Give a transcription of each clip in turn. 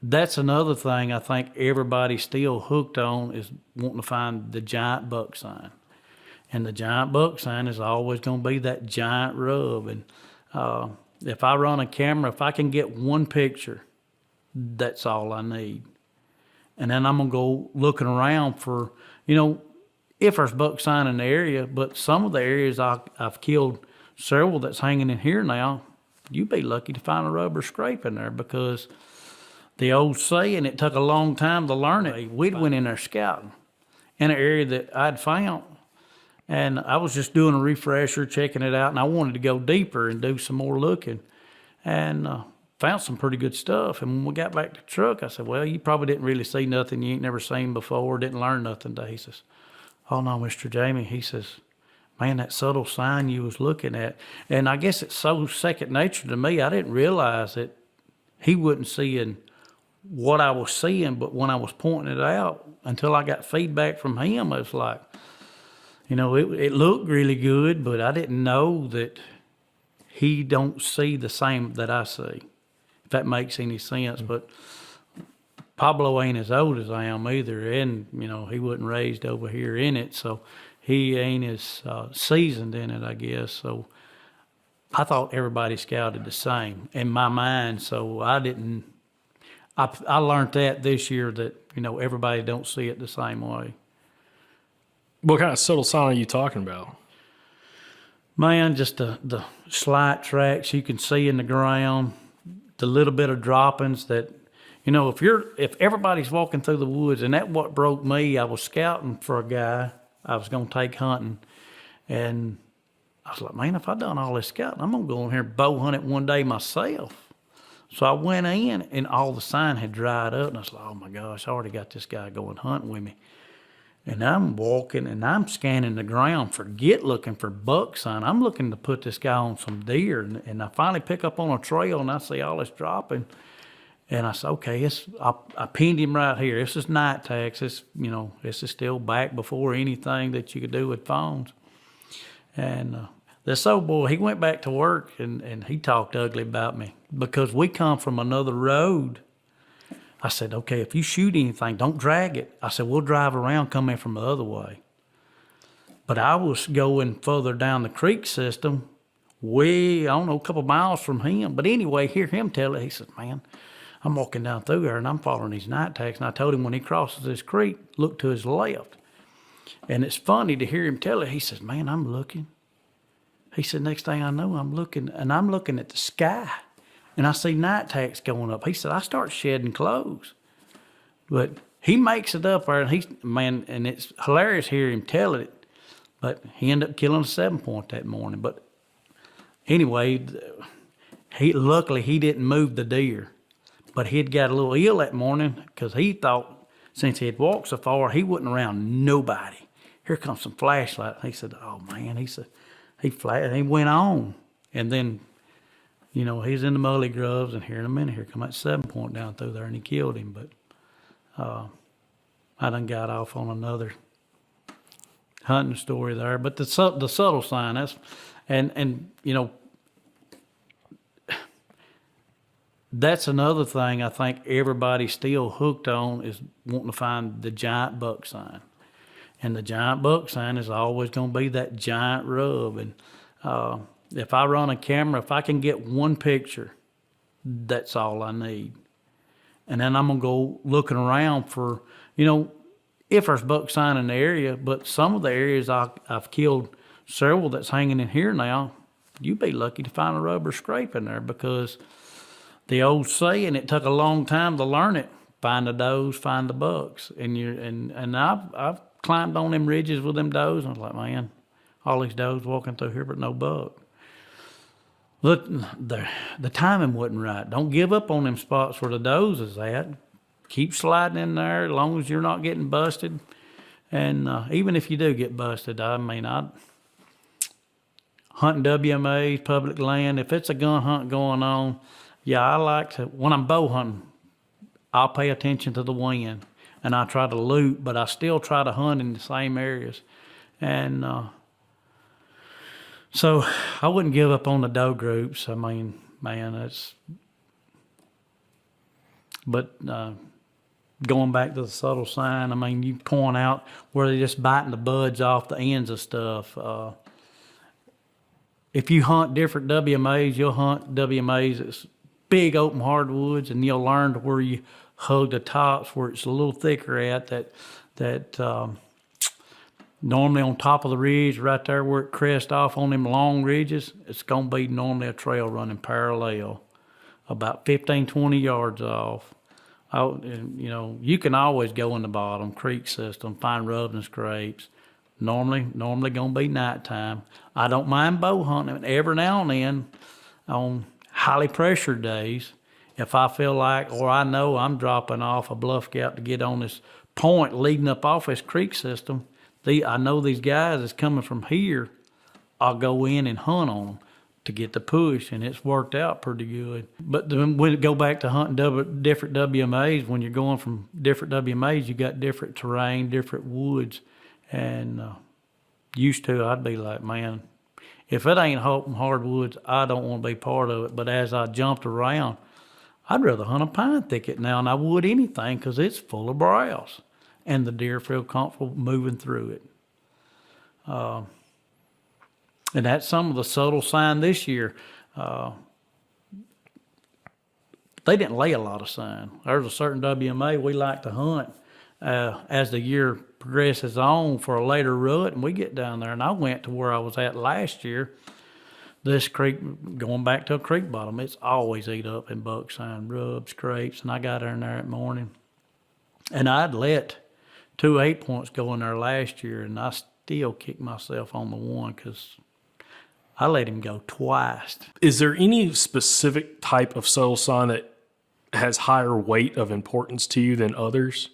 that's another thing I think everybody's still hooked on is wanting to find the giant buck sign. And the giant buck sign is always going to be that giant rub. And if I run a camera, if I can get one picture, that's all I need. And then I'm going to go looking around for, if there's buck sign in the area, but some of the areas I've killed several that's hanging in here now, you'd be lucky to find a rubber scrape in there because the old saying, it took a long time to learn it. We'd went in there scouting in an area that I'd found. And I was just doing a refresher, checking it out, and I wanted to go deeper and do some more looking. And found some pretty good stuff. And when we got back to the truck, I said, well, you probably didn't really see nothing you ain't never seen before, didn't learn nothing today. He says, oh, no, Mr. Jamie. He says, man, that subtle sign you was looking at. And I guess it's so second nature to me, I didn't realize that he wasn't seeing what I was seeing, but when I was pointing it out, until I got feedback from him, it was like, it looked really good, but I didn't know that he don't see the same that I see, if that makes any sense. But Pablo ain't as old as I am either, and, he wasn't raised over here in it, so he ain't as seasoned in it, I guess. So I thought everybody scouted the same in my mind, so I learned that this year that, everybody don't see it the same way. What kind of subtle sign are you talking about? Man, just the slight tracks you can see in the ground, the little bit of droppings that, if everybody's walking through the woods, and that's what broke me. I was scouting for a guy I was going to take hunting, and I was like, man, if I done all this scouting, I'm going to go in here and bow hunt it one day myself. So I went in, and all the sign had dried up, and I was like, oh my gosh, I already got this guy going hunting with me. And I'm walking and I'm scanning the ground, forget looking for buck sign. I'm looking to put this guy on some deer. And I finally pick up on a trail and I see all this dropping. And I said, okay, I pinned him right here. This is night tags. This is still back before anything that you could do with phones. And this old boy, he went back to work and he talked ugly about me because we come from another road. I said, okay, if you shoot anything, don't drag it. I said, we'll drive around, come in from the other way. But I was going further down the creek system, a couple miles from him. But anyway, hear him tell it. He said, man, I'm walking down through there and I'm following these night tags. And I told him when he crosses this creek, look to his left. And it's funny to hear him tell it. He says, man, I'm looking. He said, next thing I know, I'm looking at the sky. And I see night tags going up. He said, I start shedding clothes. But he makes it up there, and it's hilarious to hear him tell it. But he ended up killing a 7-point that morning. But anyway, luckily he didn't move the deer. But he'd got a little ill that morning because he thought since he had walked so far, he wasn't around nobody. Here comes some flashlight. He said, oh man, he went on. And then, he's in the mully groves, and here in a minute, here come that 7-point down through there, and he killed him. But I done got off on another hunting story there. But the subtle sign, that's another thing I think everybody's still hooked on is wanting to find the giant buck sign. And the giant buck sign is always going to be that giant rub. And if I run a camera, if I can get one picture, that's all I need. And then I'm going to go looking around for, if there's buck sign in the area, but some of the areas I've killed several that's hanging in here now, you'd be lucky to find a rubber scrape in there because the old saying, it took a long time to learn it. Find the does, find the bucks. And I've climbed on them ridges with them does, and I was like, man, all these does walking through here, but no buck. Look, the timing wasn't right. Don't give up on them spots where the does is at. Keep sliding in there as long as you're not getting busted. And even if you do get busted, hunting WMAs, public land, if it's a gun hunt going on, yeah, I like to, when I'm bow hunting, I'll pay attention to the wind. And I try to loot, but I still try to hunt in the same areas. And so I wouldn't give up on the doe groups. Man, But going back to the subtle sign, I mean, you point out where they're just biting the buds off the ends of stuff. If you hunt different WMAs, you'll hunt WMAs that's big open hardwoods, and you'll learn to where you hug the tops where it's a little thicker at that normally on top of the ridge, right there where it crests off on them long ridges, it's going to be normally a trail running parallel, about 15, 20 yards off. And, you know, you can always go in the bottom creek system, find rubs and scrapes. Normally going to be nighttime. I don't mind bow hunting every now and then on highly pressured days. If I feel like, or I know I'm dropping off a bluff gap to get on this point leading up off this creek system, I know these guys that's coming from here, I'll go in and hunt on them to get the push, and it's worked out pretty good. But then when you go back to hunting different WMAs, when you're going from different WMAs, you got different terrain, different woods, and used to, I'd be like, man, if it ain't open hardwoods, I don't want to be part of it. But as I jumped around, I'd rather hunt a pine thicket now than I would anything, because it's full of browse, and the deer feel comfortable moving through it. And that's some of the subtle sign this year. They didn't lay a lot of sign. There's a certain WMA we like to hunt as the year progresses on for a later rut, and we get down there. And I went to where I was at last year. This creek, going back to a creek bottom, it's always eat up in buck sign, rubs, scrapes, and I got in there that morning. And I'd let 2 8-points go in there last year, and I still kicked myself on the one because I let him go twice. Is there any specific type of subtle sign that has higher weight of importance to you than others?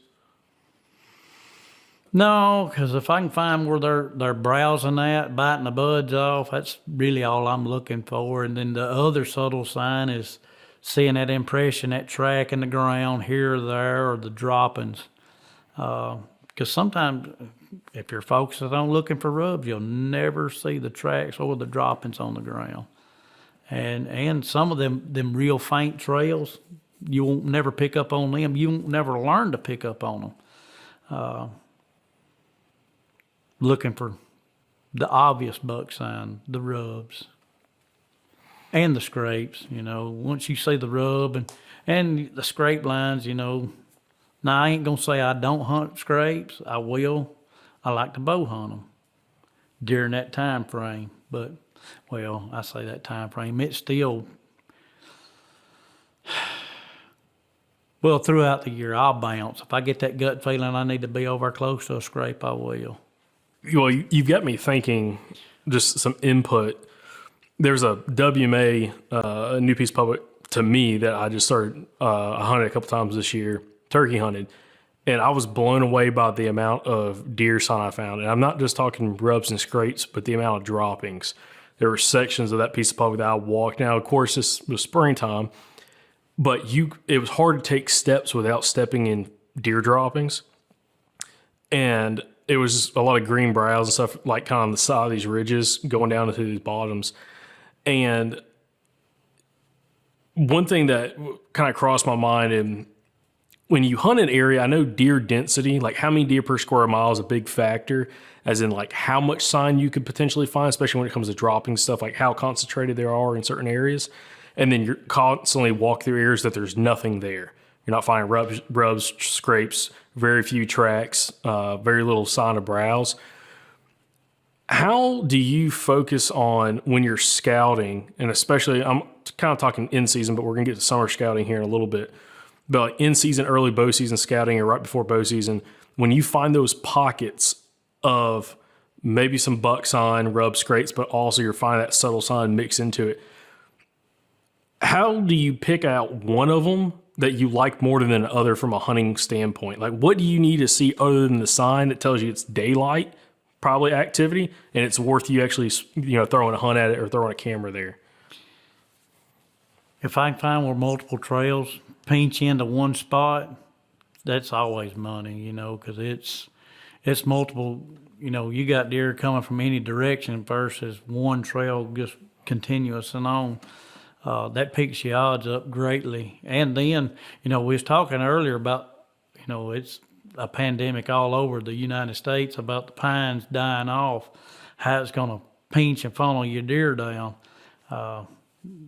No, because if I can find where they're browsing at, biting the buds off, that's really all I'm looking for. And then the other subtle sign is seeing that impression, that track in the ground here or there, or the droppings. Because sometimes if you're focusing on looking for rubs, you'll never see the tracks or the droppings on the ground. And some of them real faint trails, you won't never pick up on them. You won't never learn to pick up on them. Looking for the obvious buck sign, the rubs, and the scrapes. You know, once you see the rub and the scrape lines, you know. Now, I ain't going to say I don't hunt scrapes. I will. I like to bow hunt them during that time frame. But, well, I say that time frame. It's still, well, throughout the year, I'll bounce. If I get that gut feeling I need to be over close to a scrape, I will. Well, you've got me thinking, just some input. There's a WMA, a new piece of public to me that I just started, I hunted a couple times this year, turkey hunted, and I was blown away by the amount of deer sign I found. And I'm not just talking rubs and scrapes, but the amount of droppings. There were sections of that piece of public that I walked. Now, of course, this was springtime, but it was hard to take steps without stepping in deer droppings. And it was a lot of green browse and stuff, like kind of on the side of these ridges going down into these bottoms. And one thing that kind of crossed my mind, and when you hunt an area, I know deer density, like how many deer per square mile is a big factor, as in like how much sign you could potentially find, especially when it comes to dropping stuff, like how concentrated there are in certain areas. And then you're constantly walking through areas that there's nothing there. You're not finding rubs, scrapes, very few tracks, very little sign of browse. How do you focus on when you're scouting, and especially, I'm kind of talking in season, but we're going to get to summer scouting here in a little bit, but like in season, early bow season scouting, or right before bow season, when you find those pockets of maybe some buck sign, rub scrapes, but also you're finding that subtle sign mixed into it, how do you pick out one of them that you like more than the other from a hunting standpoint? Like, what do you need to see other than the sign that tells you it's daylight, probably activity, and it's worth you actually, throwing a hunt at it or throwing a camera there? If I can find where multiple trails pinch into one spot, that's always money, because it's multiple. You got deer coming from any direction versus one trail just continuous and on. that picks your odds up greatly. And then, we was talking earlier about, it's a pandemic all over the United States about the pines dying off, how it's going to pinch and funnel your deer down.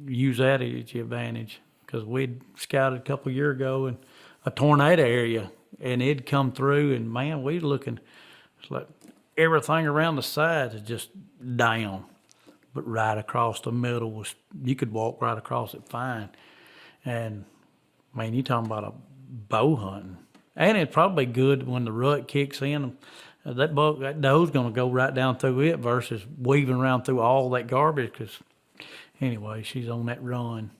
Use that at your advantage, because we'd scouted a couple of years ago in a tornado area, and it'd come through, and man, we looking, it's like everything around the sides is just down, but right across the middle was, you could walk right across it fine. And man, you talking about a bow hunting, and it's probably good when the rut kicks in. That doe's gonna go right down through it versus weaving around through all that garbage. Because anyway, she's on that run.